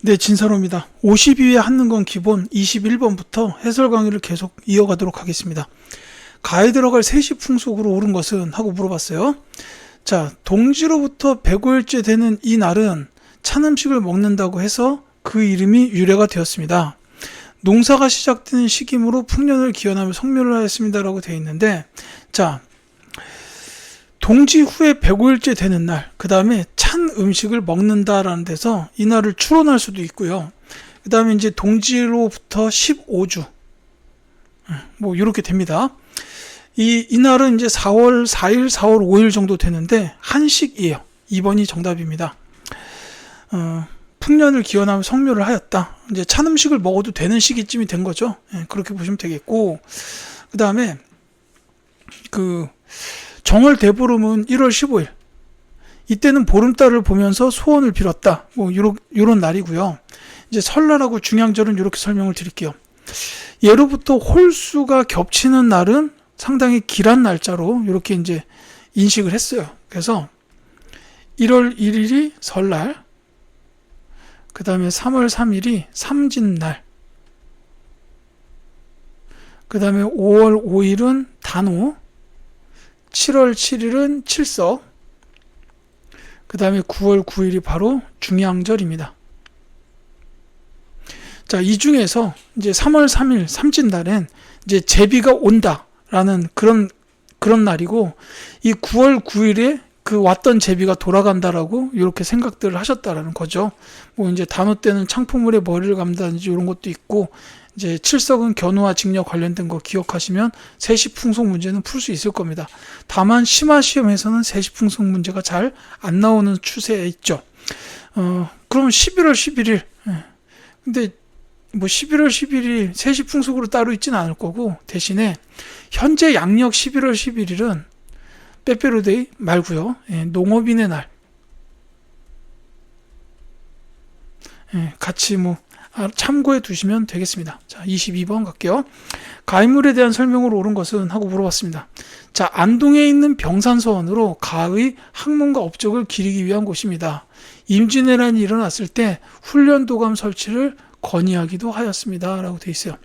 네, 진사로입니다. 52회 한능건 기본 21번부터 해설 강의를 계속 이어가도록 하겠습니다. 가에 들어갈 세시 풍속으로 옳은 것은? 하고 물어봤어요. 자, 동지로부터 105일째 되는 이 날은 찬 음식을 먹는다고 해서 그 이름이 유래가 되었습니다. 농사가 시작되는 시기므로 풍년을 기원하며 성묘를 하였습니다. 라고 되어 있는데, 자, 동지 후에 105일째 되는 날, 그 다음에 찬 음식을 먹는다라는 데서 이 날을 추론할 수도 있고요. 그 다음에 이제 동지로부터 15주, 뭐, 이렇게 됩니다. 이 날은 이제 4월 4일, 4월 5일 정도 되는데, 한식이에요. 2번이 정답입니다. 풍년을 기원하며 성묘를 하였다. 이제 찬 음식을 먹어도 되는 시기쯤이 된 거죠. 그렇게 보시면 되겠고, 그 다음에, 정월 대보름은 1월 15일. 이때는 보름달을 보면서 소원을 빌었다. 뭐, 요런 날이고요. 이제 설날하고 중양절은 이렇게 설명을 드릴게요. 예로부터 홀수가 겹치는 날은 상당히 길한 날짜로 이렇게 이제 인식을 했어요. 그래서 1월 1일이 설날, 그 다음에 3월 3일이 삼진날, 그 다음에 5월 5일은 단오, 7월 7일은 칠석, 그 다음에 9월 9일이 바로 중양절입니다. 자, 이 중에서 이제 3월 3일 삼진날엔 이제 제비가 온다라는 그런 날이고, 이 9월 9일에 그 왔던 제비가 돌아간다라고 이렇게 생각들을 하셨다라는 거죠. 뭐 이제 단오 때는 창포물에 머리를 감다든지 이런 것도 있고, 이제 칠석은 견우와 직녀 관련된 거 기억하시면 세시풍속 문제는 풀 수 있을 겁니다. 다만 심화 시험에서는 세시풍속 문제가 잘 안 나오는 추세에 있죠. 그럼 11월 11일. 근데 뭐 11월 11일이 세시풍속으로 따로 있지는 않을 거고, 대신에 현재 양력 11월 11일은 빼빼로데이 말고요. 농업인의 날. 같이 뭐 참고해 두시면 되겠습니다. 자, 22번 갈게요. 가인물에 대한 설명으로 옳은 것은? 하고 물어봤습니다. 자, 안동에 있는 병산서원으로 가의 학문과 업적을 기리기 위한 곳입니다. 임진왜란이 일어났을 때 훈련도감 설치를 건의하기도 하였습니다. 라고 되어 있어요.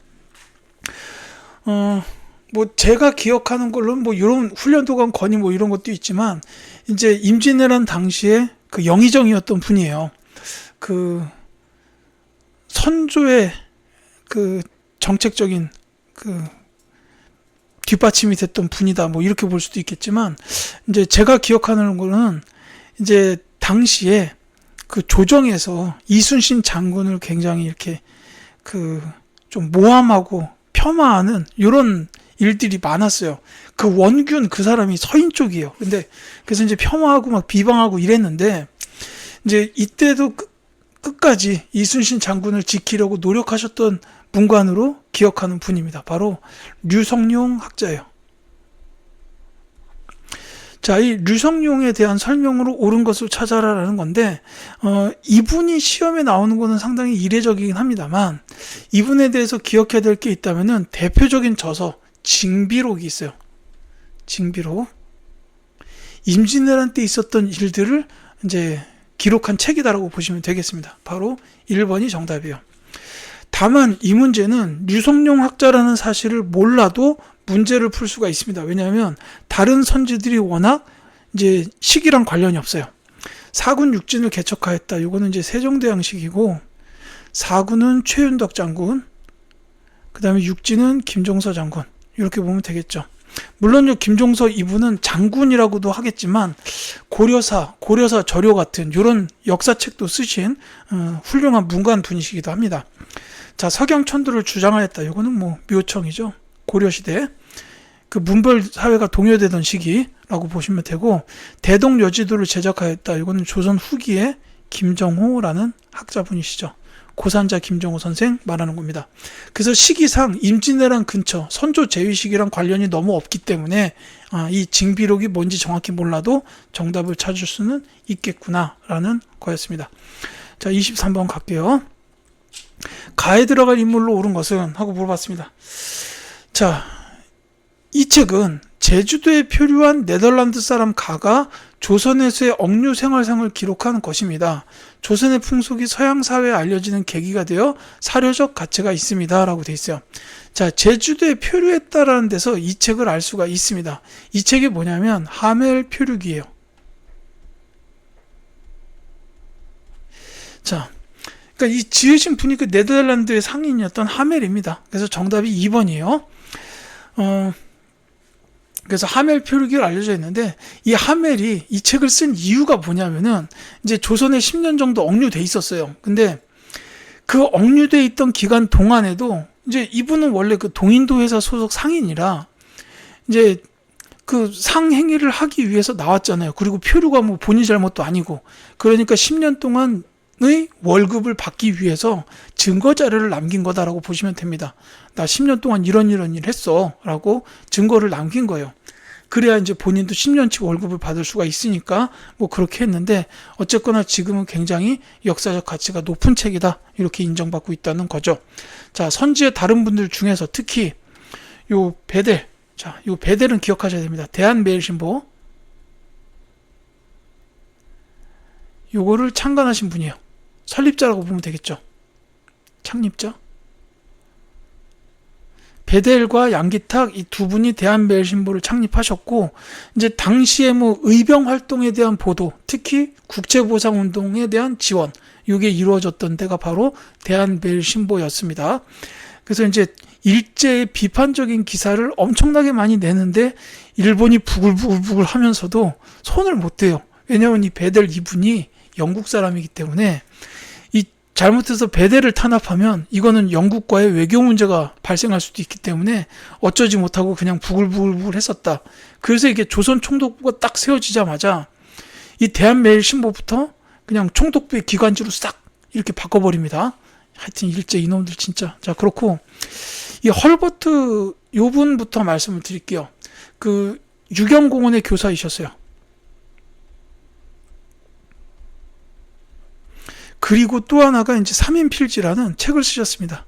뭐 제가 기억하는 걸로는 뭐 이런 훈련도감 건의 뭐 이런 것도 있지만, 이제 임진왜란 당시에 그 영의정이었던 분이에요. 그 선조의 그 정책적인 그 뒷받침이 됐던 분이다. 뭐 이렇게 볼 수도 있겠지만, 이제 제가 기억하는 거는 이제 당시에 그 조정에서 이순신 장군을 굉장히 이렇게 그 좀 모함하고 폄하하는 이런 일들이 많았어요. 그 원균 그 사람이 서인 쪽이에요. 근데 그래서 이제 폄하하고 막 비방하고 이랬는데, 이제 이때도 끝까지 이순신 장군을 지키려고 노력하셨던 문관으로 기억하는 분입니다. 바로 류성룡 학자예요. 자, 이 류성룡에 대한 설명으로 옳은 것을 찾아라라는 건데, 이분이 시험에 나오는 거는 상당히 이례적이긴 합니다만, 이분에 대해서 기억해야 될 게 있다면은 대표적인 저서 징비록이 있어요. 징비록. 임진왜란 때 있었던 일들을 이제 기록한 책이다라고 보시면 되겠습니다. 바로 1번이 정답이에요. 다만 이 문제는 류성룡 학자라는 사실을 몰라도 문제를 풀 수가 있습니다. 왜냐하면 다른 선지들이 워낙 이제 시기랑 관련이 없어요. 사군 육진을 개척하였다. 이거는 이제 세종대왕식이고, 사군은 최윤덕 장군, 그 다음에 육진은 김종서 장군. 이렇게 보면 되겠죠. 물론 김종서 이분은 장군이라고도 하겠지만 고려사 저료 같은 이런 역사책도 쓰신 훌륭한 문관 분이시기도 합니다. 자, 석양천도를 주장하였다. 이거는 뭐 묘청이죠. 고려시대 그 문벌 사회가 동요되던 시기라고 보시면 되고, 대동여지도를 제작하였다. 이거는 조선 후기에 김정호라는 학자분이시죠. 고산자 김정호 선생 말하는 겁니다. 그래서 시기상 임진왜란 근처 선조 제위 시기랑 관련이 너무 없기 때문에 이 징비록이 뭔지 정확히 몰라도 정답을 찾을 수는 있겠구나라는 거였습니다. 자, 23번 갈게요. 가에 들어갈 인물로 옳은 것은? 하고 물어봤습니다. 자, 이 책은 제주도에 표류한 네덜란드 사람 가가 조선에서의 억류 생활상을 기록한 것입니다. 조선의 풍속이 서양 사회에 알려지는 계기가 되어 사료적 가치가 있습니다. 라고 돼 있어요. 자, 제주도에 표류했다라는 데서 이 책을 알 수가 있습니다. 이 책이 뭐냐면 하멜 표류기예요. 자, 그러니까 이 지으신 분이 그 네덜란드의 상인이었던 하멜입니다. 그래서 정답이 2번이에요. 그래서 하멜 표류기가 알려져 있는데, 이 하멜이 이 책을 쓴 이유가 뭐냐면은 이제 조선에 10년 정도 억류돼 있었어요. 근데 그 억류돼 있던 기간 동안에도 이제 이분은 원래 그 동인도 회사 소속 상인이라 이제 그 상행위를 하기 위해서 나왔잖아요. 그리고 표류가 뭐 본인 잘못도 아니고, 그러니까 10년 동안의 월급을 받기 위해서 증거 자료를 남긴 거다라고 보시면 됩니다. 나 10년 동안 이런 일 했어 라고 증거를 남긴 거예요. 그래야 이제 본인도 10년치 월급을 받을 수가 있으니까 뭐 그렇게 했는데, 어쨌거나 지금은 굉장히 역사적 가치가 높은 책이다 이렇게 인정받고 있다는 거죠. 자, 선지의 다른 분들 중에서 특히 요 베델, 자, 요 베델은 기억하셔야 됩니다. 대한매일신보, 요거를 창간하신 분이에요. 설립자라고 보면 되겠죠. 창립자. 베델과 양기탁 이 두 분이 대한매일신보를 창립하셨고, 이제 당시에 뭐 의병 활동에 대한 보도, 특히 국제보상운동에 대한 지원, 이게 이루어졌던 데가 바로 대한매일신보였습니다. 그래서 이제 일제의 비판적인 기사를 엄청나게 많이 내는데 일본이 부글부글 하면서도 손을 못 대요. 왜냐하면 이 베델 이분이 영국 사람이기 때문에 이 잘못해서 베델을 탄압하면 이거는 영국과의 외교 문제가 발생할 수도 있기 때문에 어쩌지 못하고 그냥 부글부글 했었다. 그래서 이게 조선 총독부가 딱 세워지자마자 이 대한매일신보부터 그냥 총독부의 기관지로 싹 이렇게 바꿔버립니다. 하여튼 일제 이놈들 진짜. 자, 그렇고 이 헐버트 요 분부터 말씀을 드릴게요. 그 유경공원의 교사이셨어요. 그리고 또 하나가 이제 삼인필지라는 책을 쓰셨습니다.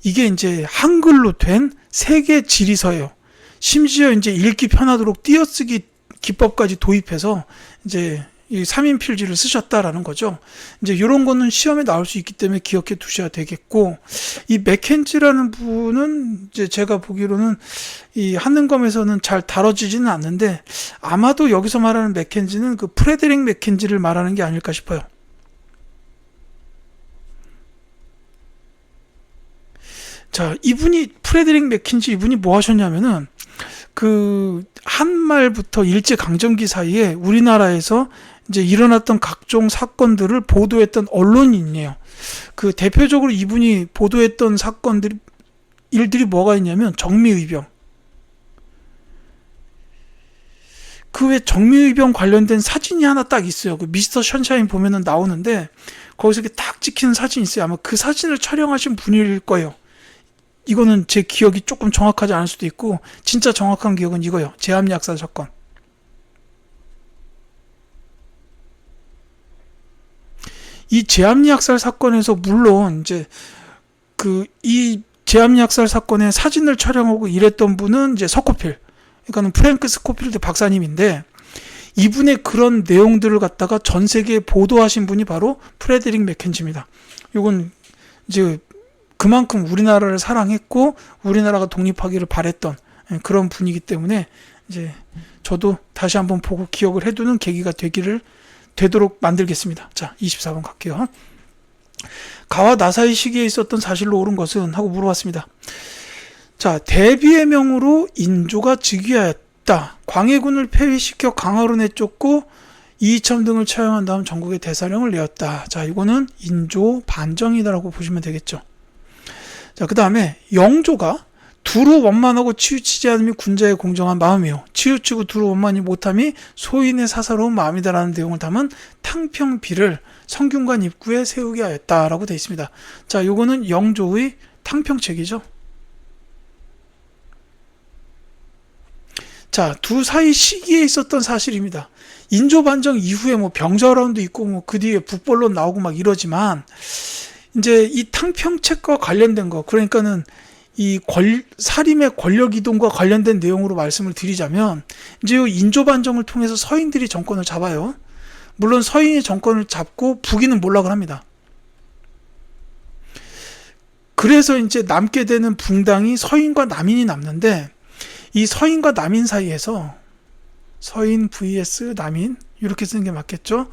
이게 이제 한글로 된 세계 지리서예요. 심지어 이제 읽기 편하도록 띄어쓰기 기법까지 도입해서 이제 이 삼인필지를 쓰셨다라는 거죠. 이제 이런 거는 시험에 나올 수 있기 때문에 기억해 두셔야 되겠고, 이 맥켄지라는 분은 이제 제가 보기로는 이 한능검에서는 잘 다뤄지지는 않는데, 아마도 여기서 말하는 맥켄지는 그 프레데릭 맥켄지를 말하는 게 아닐까 싶어요. 자, 이분이 프레데릭 맥켄지 이분이 뭐 하셨냐면은 그 한말부터 일제강점기 사이에 우리나라에서 이제 일어났던 각종 사건들을 보도했던 언론인이에요. 그 대표적으로 이분이 보도했던 일들이 뭐가 있냐면 정미의병. 그 외 정미의병 관련된 사진이 하나 딱 있어요. 그 미스터 션샤인 보면은 나오는데 거기서 이렇게 딱 찍히는 사진이 있어요. 아마 그 사진을 촬영하신 분일 거예요. 이거는 제 기억이 조금 정확하지 않을 수도 있고, 진짜 정확한 기억은 이거예요. 제암리학살 사건. 이 제암리학살 사건에서 물론 이제 이 제암리학살 사건의 사진을 촬영하고 일했던 분은 이제 서코필, 그러니까는 프랭크 스코필드 박사님인데, 이분의 그런 내용들을 갖다가 전 세계에 보도하신 분이 바로 프레데릭 맥켄지입니다. 이건 이제 그만큼 우리나라를 사랑했고 우리나라가 독립하기를 바랬던 그런 분이기 때문에 이제 저도 다시 한번 보고 기억을 해두는 계기가 되도록 만들겠습니다. 자, 24번 갈게요. 가와 나사의 시기에 있었던 사실로 옳은 것은? 하고 물어봤습니다. 자, 대비의 명으로 인조가 즉위하였다. 광해군을 폐위시켜 강화로 내쫓고 이이첨 등을 처형한 다음 전국에 대사령을 내었다. 자, 이거는 인조 반정이다라고 보시면 되겠죠. 자, 그 다음에 영조가 두루 원만하고 치우치지 않음이 군자의 공정한 마음이요, 치우치고 두루 원만히 못함이 소인의 사사로운 마음이다라는 내용을 담은 탕평비를 성균관 입구에 세우게 하였다라고 되어 있습니다. 자, 요거는 영조의 탕평책이죠. 자, 두 사이 시기에 있었던 사실입니다. 인조 반정 이후에 뭐 병자호란도 있고 뭐 그 뒤에 북벌론 나오고 막 이러지만, 이제 이 탕평책과 관련된 거, 그러니까는 사림의 권력 이동과 관련된 내용으로 말씀을 드리자면, 이제 이 인조 반정을 통해서 서인들이 정권을 잡아요. 물론 서인이 정권을 잡고 북인은 몰락을 합니다. 그래서 이제 남게 되는 붕당이 서인과 남인이 남는데, 이 서인과 남인 사이에서 서인 vs 남인 이렇게 쓰는 게 맞겠죠.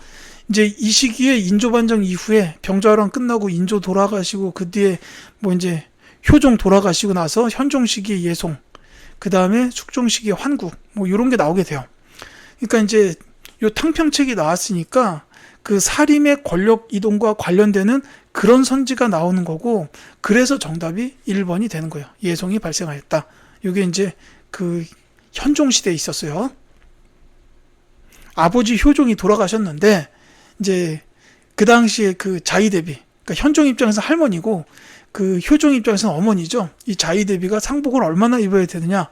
이제 이 시기에 인조 반정 이후에 병자호란 끝나고 인조 돌아가시고 그 뒤에 뭐 이제 효종 돌아가시고 나서 현종 시기의 예송, 그 다음에 숙종 시기의 환국, 뭐 이런 게 나오게 돼요. 그러니까 이제 요 탕평책이 나왔으니까 그 사림의 권력 이동과 관련되는 그런 선지가 나오는 거고, 그래서 정답이 1번이 되는 거예요. 예송이 발생하였다. 이게 이제 그 현종 시대에 있었어요. 아버지 효종이 돌아가셨는데 이제 그 당시에 그 자의대비, 그러니까 현종 입장에서 할머니고 그 효종 입장에서는 어머니죠. 이 자의대비가 상복을 얼마나 입어야 되느냐,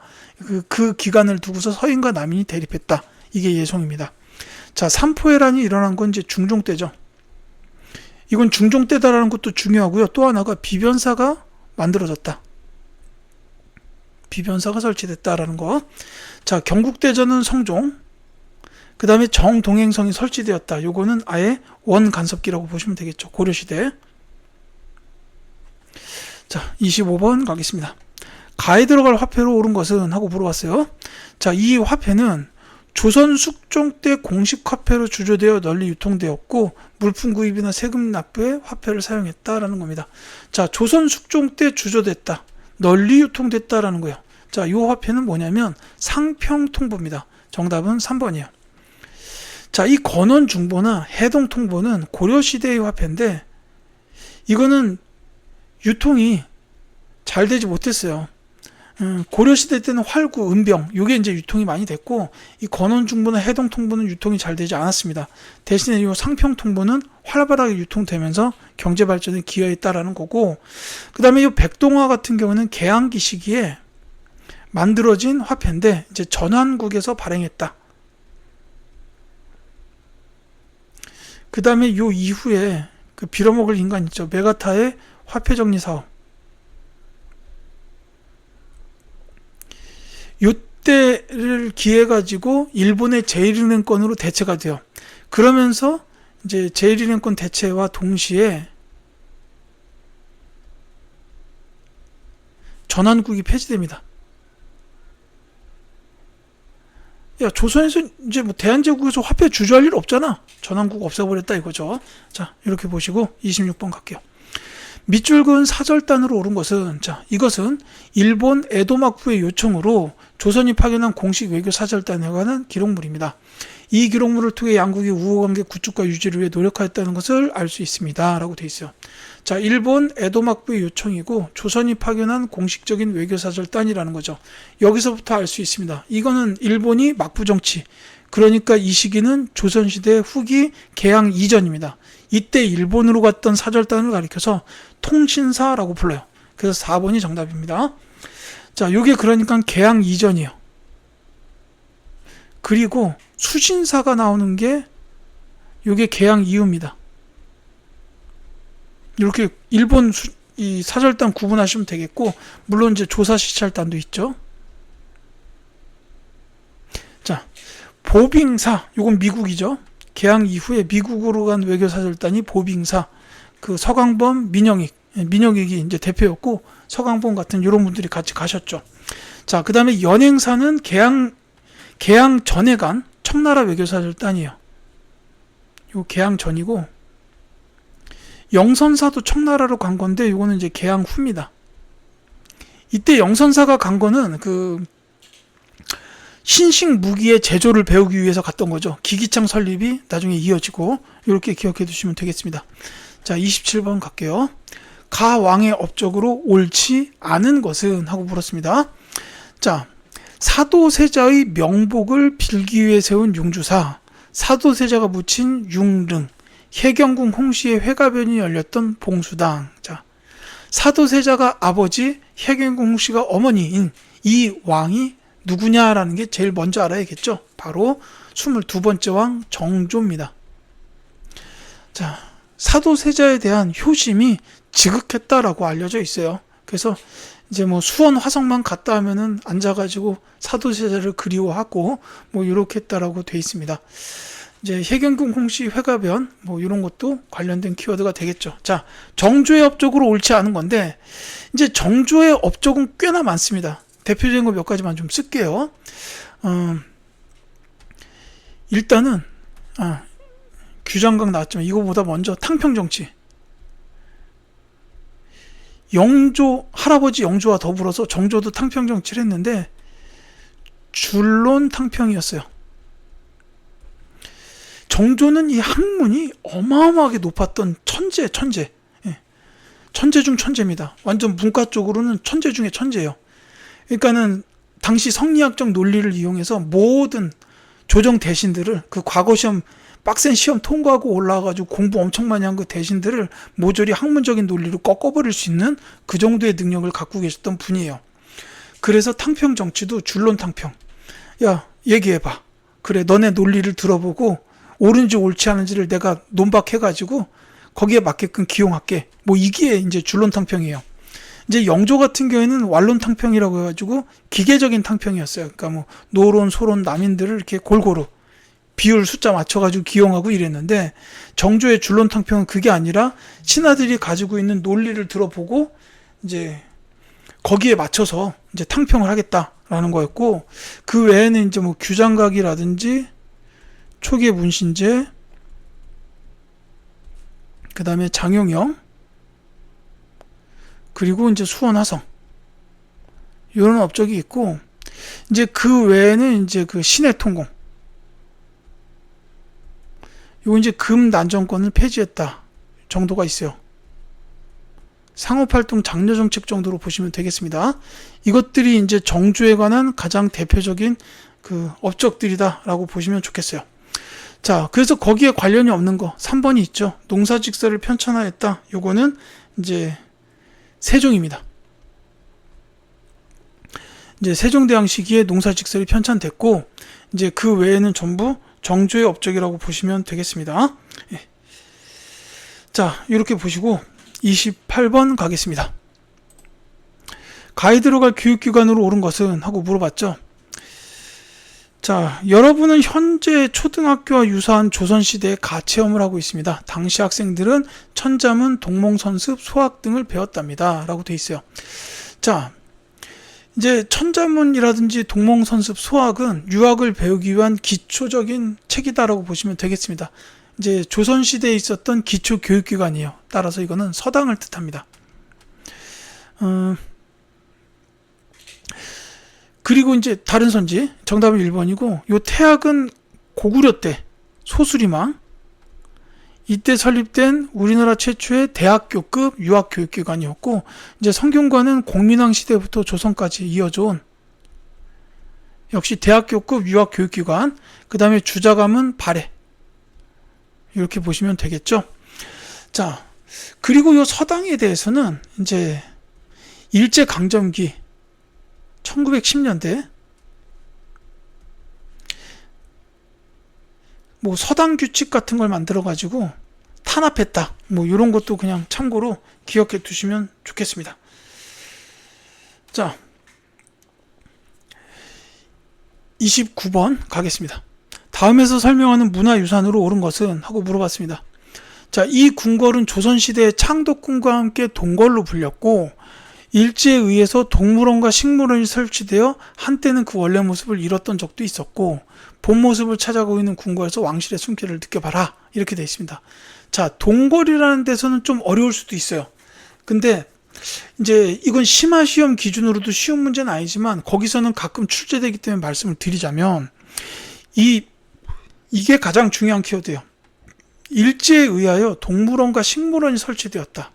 그 기간을 두고서 서인과 남인이 대립했다. 이게 예송입니다. 자, 삼포해란이 일어난 건 이제 중종 때죠. 이건 중종 때다라는 것도 중요하고요. 또 하나가 비변사가 만들어졌다. 비변사가 설치됐다라는 거. 자, 경국대전은 성종, 그 다음에 정동행성이 설치되었다. 요거는 아예 원간섭기라고 보시면 되겠죠. 고려시대. 자, 25번 가겠습니다. 가에 들어갈 화폐로 오른 것은? 하고 물어봤어요. 자, 이 화폐는 조선 숙종 때 공식 화폐로 주조되어 널리 유통되었고, 물품 구입이나 세금 납부에 화폐를 사용했다라는 겁니다. 자, 조선 숙종 때 주조됐다, 널리 유통됐다라는 거예요. 자, 이 화폐는 뭐냐면 상평통보입니다. 정답은 3번이에요. 자, 이 건원중보나 해동통보는 고려시대의 화폐인데, 이거는 유통이 잘 되지 못했어요. 고려시대 때는 활구, 은병, 요게 이제 유통이 많이 됐고, 이 건원중보나 해동통보는 유통이 잘 되지 않았습니다. 대신에 이 상평통보는 활발하게 유통되면서 경제발전에 기여했다라는 거고, 그 다음에 이 백동화 같은 경우는 개항기 시기에 만들어진 화폐인데, 이제 전환국에서 발행했다. 그 다음에 요 이후에 그 빌어먹을 인간 있죠. 메가타의 화폐정리 사업. 요때를 기해 가지고 일본의 제1은행권으로 대체가 돼요. 그러면서 이제 제1은행권 대체와 동시에 전환국이 폐지됩니다. 야, 조선에서 이제 뭐 대한제국에서 화폐 주저할 일 없잖아. 전환국 없애버렸다 이거죠. 자, 이렇게 보시고 26번 갈게요. 밑줄 그은 사절단으로 오른 것은? 자, 이것은 일본 에도 막부의 요청으로 조선이 파견한 공식 외교 사절단에 관한 기록물입니다. 이 기록물을 통해 양국의 우호관계 구축과 유지를 위해 노력하였다는 것을 알 수 있습니다. 라고 되어 있어요. 자, 일본 에도 막부의 요청이고 조선이 파견한 공식적인 외교 사절단이라는 거죠. 여기서부터 알 수 있습니다. 이거는 일본이 막부 정치, 그러니까 이 시기는 조선시대 후기 개항 이전입니다. 이때 일본으로 갔던 사절단을 가리켜서 통신사라고 불러요. 그래서 4번이 정답입니다. 자, 요게 그러니까 개항 이전이에요. 그리고 수신사가 나오는 게 요게 개항 이후입니다. 이렇게 일본 이 사절단 구분하시면 되겠고, 물론 이제 조사시찰단도 있죠. 자, 보빙사, 요건 미국이죠. 개항 이후에 미국으로 간 외교사절단이 보빙사, 그 서강범, 민영익이 이제 대표였고, 서강범 같은 이런 분들이 같이 가셨죠. 자, 그 다음에 연행사는 개항 전에 간 청나라 외교사절단이에요. 요 개항 전이고, 영선사도 청나라로 간 건데, 요거는 이제 개항 후입니다. 이때 영선사가 간 거는 그 신식 무기의 제조를 배우기 위해서 갔던 거죠. 기기창 설립이 나중에 이어지고, 이렇게 기억해 두시면 되겠습니다. 자, 27번 갈게요. 가 왕의 업적으로 옳지 않은 것은? 하고 물었습니다. 자, 사도세자의 명복을 빌기 위해 세운 융주사, 사도세자가 묻힌 융릉, 해경궁 홍씨의 회가변이 열렸던 봉수당. 자, 사도세자가 아버지, 해경궁 홍씨가 어머니인 이 왕이 누구냐라는 게 제일 먼저 알아야겠죠. 바로 22번째 왕 정조입니다. 자, 사도세자에 대한 효심이 지극했다라고 알려져 있어요. 그래서 이제 뭐 수원 화성만 갔다 하면은 앉아가지고 사도세자를 그리워하고 뭐 이렇게 했다라고 돼 있습니다. 이제 해경궁 홍씨 회가변 뭐 이런 것도 관련된 키워드가 되겠죠. 자, 정조의 업적으로 옳지 않은 건데 이제 정조의 업적은 꽤나 많습니다. 대표적인 거 몇 가지만 좀 쓸게요. 일단은 규장각 나왔지만 이거보다 먼저 탕평정치. 영조, 할아버지 영조와 더불어서 정조도 탕평정치를 했는데 줄론 탕평이었어요. 정조는 이 학문이 어마어마하게 높았던 천재. 예. 천재 중 천재입니다. 완전 문과 쪽으로는 천재 중에 천재예요. 그러니까는 당시 성리학적 논리를 이용해서 모든 조정 대신들을 그 과거 시험 빡센 시험 통과하고 올라와가지고 공부 엄청 많이 한 그 대신들을 모조리 학문적인 논리로 꺾어버릴 수 있는 그 정도의 능력을 갖고 계셨던 분이에요. 그래서 탕평 정치도 줄론 탕평. 야, 얘기해봐. 그래, 너네 논리를 들어보고 옳은지 옳지 않은지를 내가 논박해가지고 거기에 맞게끔 기용할게. 뭐 이게 이제 줄론 탕평이에요. 이제 영조 같은 경우에는 완론 탕평이라고 해가지고 기계적인 탕평이었어요. 그러니까 뭐 노론, 소론, 남인들을 이렇게 골고루 비율 숫자 맞춰가지고 기용하고 이랬는데 정조의 줄론 탕평은 그게 아니라 신하들이 가지고 있는 논리를 들어보고 이제 거기에 맞춰서 이제 탕평을 하겠다라는 거였고 그 외에는 이제 뭐 규장각이라든지 초기의 문신제 그 다음에 장용영 그리고 이제 수원 화성 이런 업적이 있고 이제 그 외에는 이제 그 신해 통공 요거 이제 금 난정권을 폐지했다 정도가 있어요. 상업활동 장려정책 정도로 보시면 되겠습니다. 이것들이 이제 정조에 관한 가장 대표적인 그 업적들이다라고 보시면 좋겠어요. 자, 그래서 거기에 관련이 없는 거 3번이 있죠. 농사직서를 편찬하였다. 요거는 이제 세종입니다. 이제 세종대왕 시기에 농사직설이 편찬됐고 이제 그 외에는 전부 정조의 업적이라고 보시면 되겠습니다. 예. 자, 이렇게 보시고 28번 가겠습니다. 가이드로 갈 교육기관으로 옳은 것은? 하고 물어봤죠. 자, 여러분은 현재 초등학교와 유사한 조선시대에 가체험을 하고 있습니다. 당시 학생들은 천자문, 동몽선습, 소학 등을 배웠답니다. 라고 돼 있어요. 자, 이제 천자문이라든지 동몽선습, 소학은 유학을 배우기 위한 기초적인 책이다라고 보시면 되겠습니다. 이제 조선시대에 있었던 기초 교육기관이에요. 따라서 이거는 서당을 뜻합니다. 그리고 이제 다른 선지 정답은 1번이고 요 태학은 고구려 때 소수리망 이때 설립된 우리나라 최초의 대학교급 유학교육기관이었고 이제 성균관은 공민왕 시대부터 조선까지 이어져 온 역시 대학교급 유학교육기관 그 다음에 주자감은 발해 이렇게 보시면 되겠죠. 자, 그리고 요 서당에 대해서는 이제 일제강점기 1910년대 뭐 서당 규칙 같은 걸 만들어 가지고 탄압했다. 뭐 이런 것도 그냥 참고로 기억해 두시면 좋겠습니다. 자, 29번 가겠습니다. 다음에서 설명하는 문화유산으로 옳은 것은? 하고 물어봤습니다. 자, 이 궁궐은 조선시대의 창덕궁과 함께 동궐로 불렸고 일제에 의해서 동물원과 식물원이 설치되어 한때는 그 원래 모습을 잃었던 적도 있었고 본 모습을 찾아가고 있는 궁궐에서 왕실의 숨결을 느껴봐라 이렇게 되어 있습니다. 자, 동궐이라는 데서는 좀 어려울 수도 있어요. 근데 이제 이건 심화시험 기준으로도 쉬운 문제는 아니지만 거기서는 가끔 출제되기 때문에 말씀을 드리자면 이게 가장 중요한 키워드예요. 일제에 의하여 동물원과 식물원이 설치되었다.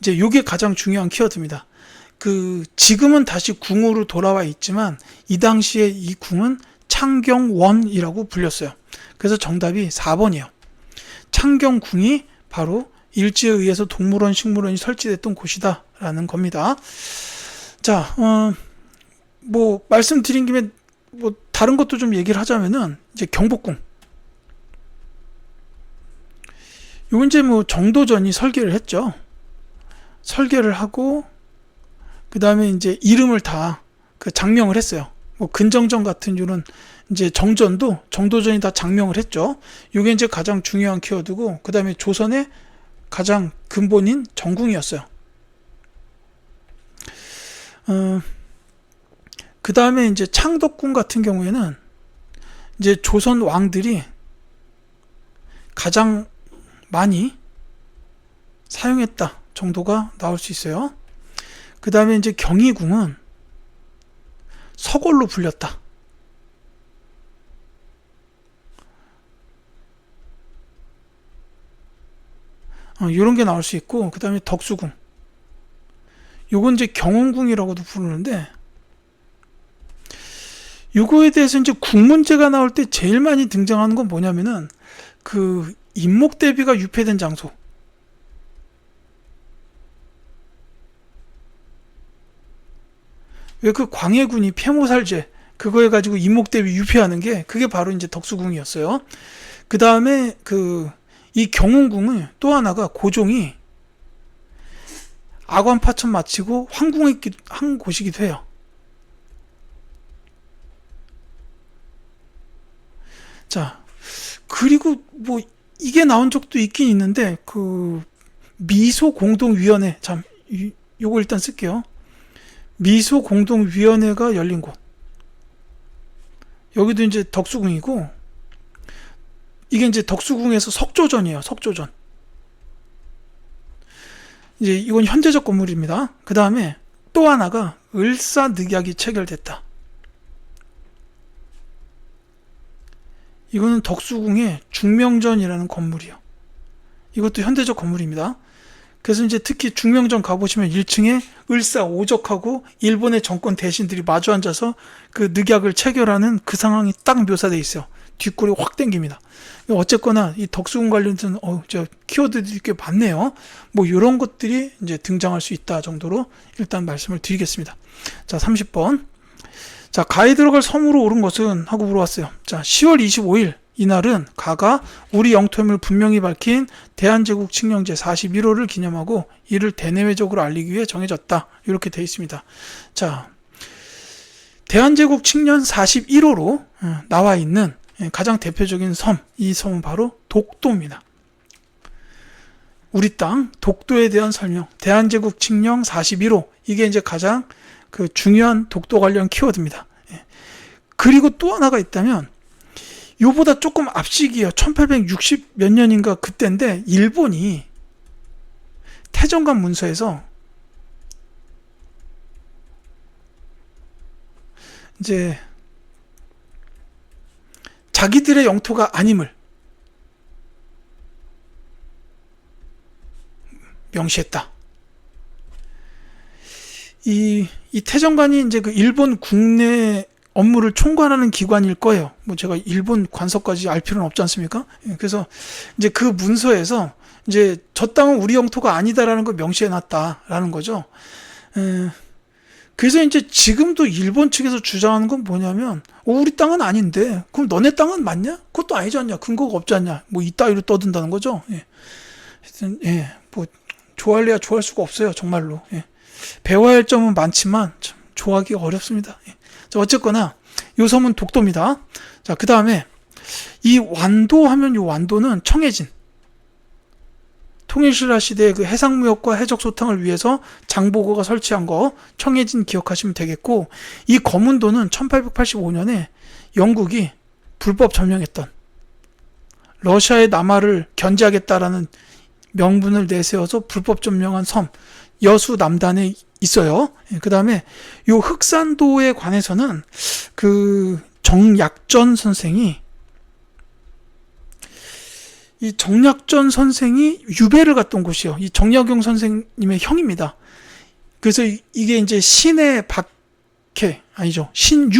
이제 이게 가장 중요한 키워드입니다. 지금은 다시 궁으로 돌아와 있지만 이 당시에 이 궁은 창경원이라고 불렸어요. 그래서 정답이 4번이에요. 창경궁이 바로 일제에 의해서 동물원, 식물원이 설치됐던 곳이다 라는 겁니다. 자, 뭐 말씀드린 김에 뭐 다른 것도 좀 얘기를 하자면은 이제 경복궁. 요건 이제 뭐 정도전이 설계를 했죠. 설계를 하고 그 다음에 이제 이름을 다 그 장명을 했어요. 뭐 근정전 같은 경우는 이제 정전도 정도전이 다 장명을 했죠. 이게 이제 가장 중요한 키워드고, 그 다음에 조선의 가장 근본인 정궁이었어요. 그 다음에 이제 창덕궁 같은 경우에는 이제 조선 왕들이 가장 많이 사용했다 정도가 나올 수 있어요. 그 다음에 이제 경희궁은 서골로 불렸다. 이런 게 나올 수 있고, 그 다음에 덕수궁. 요건 이제 경원궁이라고도 부르는데, 요거에 대해서 이제 궁 문제가 나올 때 제일 많이 등장하는 건 뭐냐면은, 그 인목대비가 유폐된 장소. 왜 그 광해군이 폐모살제 그거 해가지고 인목대비 유폐하는 게 그게 바로 이제 덕수궁이었어요. 그 다음에 이 경운궁은 또 하나가 고종이 아관 파천 마치고 한 곳이기도 해요. 자, 그리고 뭐 이게 나온 적도 있긴 있는데, 그 미소공동위원회, 요거 일단 쓸게요. 미소공동위원회가 열린 곳. 여기도 이제 덕수궁이고, 이게 이제 덕수궁에서 석조전이에요. 석조전. 이제 이건 현대적 건물입니다. 그 다음에 또 하나가 을사늑약이 체결됐다. 이거는 덕수궁의 중명전이라는 건물이요. 이것도 현대적 건물입니다. 그래서 이제 특히 중명전 가보시면 1층에 을사오적하고 일본의 정권 대신들이 마주 앉아서 그 늑약을 체결하는 그 상황이 딱 묘사되어 있어요. 뒷골이 확 땡깁니다. 어쨌거나 이 덕수궁 관련된 키워드들이 꽤 많네요. 뭐 이런 것들이 이제 등장할 수 있다 정도로 일단 말씀을 드리겠습니다. 자, 30번. 자, 가에 들어갈 섬으로 오른 것은? 하고 물어봤어요. 자, 10월 25일 이날은 가가 우리 영토임을 분명히 밝힌 대한제국 칙령제 41호를 기념하고 이를 대내외적으로 알리기 위해 정해졌다. 이렇게 되어 있습니다. 자, 대한제국 칙령 41호로 나와 있는 가장 대표적인 섬, 이 섬은 바로 독도입니다. 우리 땅 독도에 대한 설명, 대한제국 칙령 41호, 이게 이제 가장 그 중요한 독도 관련 키워드입니다. 그리고 또 하나가 있다면, 요보다 조금 앞시기예요. 1860 몇 년인가 그때인데, 일본이 태정관 문서에서 이제 자기들의 영토가 아님을 명시했다. 이 태정관이 이제 그 일본 국내 업무를 총괄하는 기관일 거예요. 뭐 제가 일본 관서까지 알 필요는 없지 않습니까? 그래서 이제 그 문서에서 이제 저 땅은 우리 영토가 아니다라는 걸 명시해 놨다라는 거죠. 그래서 이제 지금도 일본 측에서 주장하는 건 뭐냐면, 우리 땅은 아닌데, 그럼 너네 땅은 맞냐? 그것도 아니지 않냐? 근거가 없지 않냐? 뭐 이따위로 떠든다는 거죠. 하여튼, 뭐 좋아할래야 좋아할 수가 없어요. 정말로. 배워야 할 점은 많지만 참 좋아하기가 어렵습니다. 자, 어쨌거나 요 섬은 독도입니다. 자, 그 다음에 이 완도 하면, 요 완도는 청해진, 통일신라 시대의 그 해상무역과 해적소탕을 위해서 장보고가 설치한 거, 청해진 기억하시면 되겠고, 이 검은도는 1885년에 영국이 불법 점령했던, 러시아의 남하를 견제하겠다라는 명분을 내세워서 불법 점령한 섬, 여수 남단에 있어요. 그 다음에 요 흑산도에 관해서는 그 정약전 선생이 유배를 갔던 곳이요. 이 정약용 선생님의 형입니다. 그래서 이게 이제 신유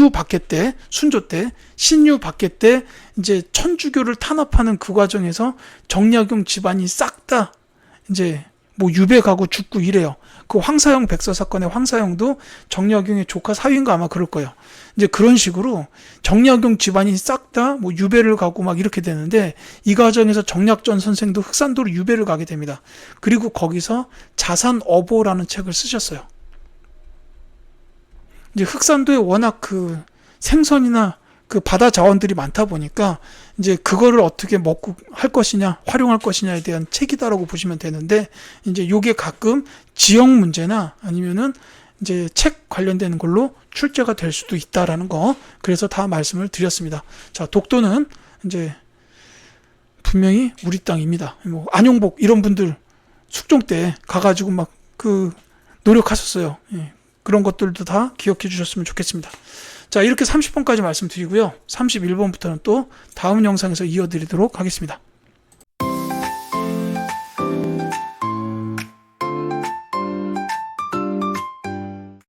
박해 때, 순조 때, 신유 박해 때 이제 천주교를 탄압하는 그 과정에서 정약용 집안이 싹 다 이제 뭐 유배 가고 죽고 이래요. 그 황사영 백서 사건의 황사영도 정약용의 조카 사위인가 아마 그럴 거예요. 이제 그런 식으로 정약용 집안이 싹 다 뭐 유배를 가고 막 이렇게 되는데, 이 과정에서 정약전 선생도 흑산도로 유배를 가게 됩니다. 그리고 거기서 자산어보라는 책을 쓰셨어요. 이제 흑산도에 워낙 그 생선이나 그 바다 자원들이 많다 보니까 이제 그거를 어떻게 먹고 할 것이냐, 활용할 것이냐에 대한 책이다라고 보시면 되는데, 이제 요게 가끔 지역 문제나 아니면은 이제 책 관련되는 걸로 출제가 될 수도 있다라는 거, 그래서 다 말씀을 드렸습니다. 자, 독도는 이제 분명히 우리 땅입니다. 뭐 안용복 이런 분들 숙종 때 가가지고 막 그 노력하셨어요. 예, 그런 것들도 다 기억해 주셨으면 좋겠습니다. 자, 이렇게 30번까지 말씀드리고요. 31번부터는 또 다음 영상에서 이어드리도록 하겠습니다.